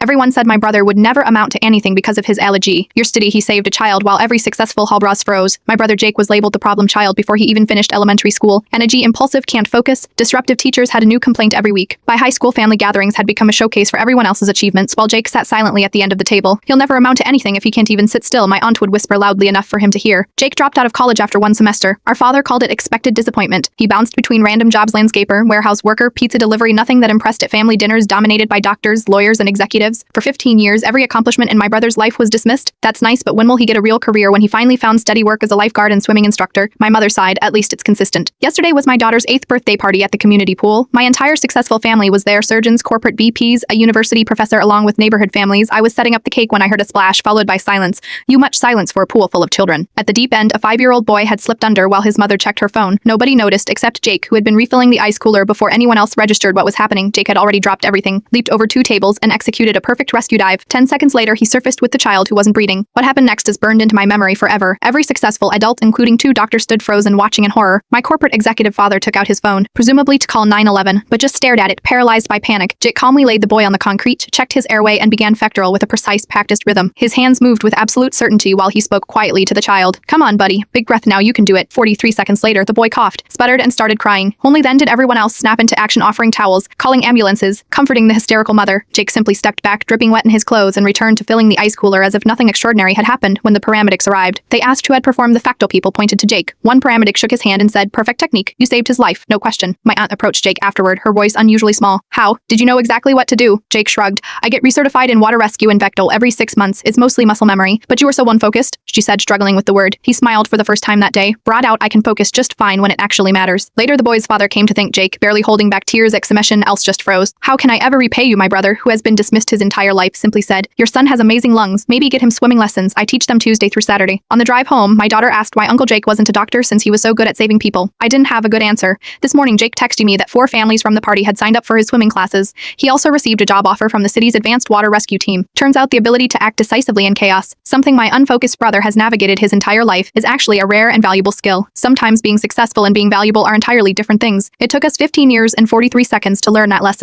Everyone said my brother would never amount to anything because of his allergy. Yesterday he saved a child while every successful Hallbras froze. My brother Jake was labeled the problem child before he even finished elementary school. Energy impulsive, can't focus. Disruptive teachers had a new complaint every week. By high school, family gatherings had become a showcase for everyone else's achievements, while Jake sat silently at the end of the table. He'll never amount to anything if he can't even sit still, my aunt would whisper loudly enough for him to hear. Jake dropped out of college after one semester. Our father called it expected disappointment. He bounced between random jobs: landscaper, warehouse worker, pizza delivery, nothing that impressed at family dinners dominated by doctors, lawyers, and executives. For 15 years, every accomplishment in my brother's life was dismissed. That's nice, but when will he get a real career? When he finally found steady work as a lifeguard and swimming instructor. My mother sighed, at least it's consistent. Yesterday was my daughter's 8th birthday party at the community pool. My entire successful family was there: surgeons, corporate VPs, a university professor, along with neighborhood families. I was setting up the cake when I heard a splash, followed by silence. Much silence for a pool full of children. At the deep end, a 5-year-old boy had slipped under while his mother checked her phone. Nobody noticed except Jake, who had been refilling the ice cooler before anyone else registered what was happening. Jake had already dropped everything, leaped over 2 tables, and executed a perfect rescue dive. 10 seconds later, he surfaced with the child who wasn't breathing. What happened next is burned into my memory forever. Every successful adult, including 2 doctors, stood frozen, watching in horror. My corporate executive father took out his phone, presumably to call 911, but just stared at it, paralyzed by panic. Jake calmly laid the boy on the concrete, checked his airway, and began fectoral with a precise, practiced rhythm. His hands moved with absolute certainty while he spoke quietly to the child. Come on, buddy. Big breath now, you can do it. 43 seconds later, the boy coughed, sputtered, and started crying. Only then did everyone else snap into action, offering towels, calling ambulances, comforting the hysterical mother. Jake simply stepped back, dripping wet in his clothes, and returned to filling the ice cooler as if nothing extraordinary had happened. When the paramedics arrived, they asked who had performed the facto. People pointed to Jake. One paramedic shook his hand and said, "Perfect technique. You saved his life, no question." My aunt approached Jake afterward, her voice unusually small. "How? Did you know exactly what to do?" Jake shrugged. "I get recertified in water rescue and Vectol every 6 months. It's mostly muscle memory. But you were so unfocused," she said, struggling with the word. He smiled for the first time that day. Brought out, "I can focus just fine when it actually matters." Later, the boy's father came to thank Jake, barely holding back tears. Exclamation else just froze. "How can I ever repay you?" My brother, who has been dismissed his entire life, simply said, "Your son has amazing lungs. Maybe get him swimming lessons. I teach them Tuesday through Saturday." On the drive home, my daughter asked why Uncle Jake wasn't a doctor since he was so good at saving people. I didn't have a good answer. This morning, Jake texted me that 4 families from the party had signed up for his swimming classes. He also received a job offer from the city's advanced water rescue team. Turns out the ability to act decisively in chaos, something my unfocused brother has navigated his entire life, is actually a rare and valuable skill. Sometimes being successful and being valuable are entirely different things. It took us 15 years and 43 seconds to learn that lesson.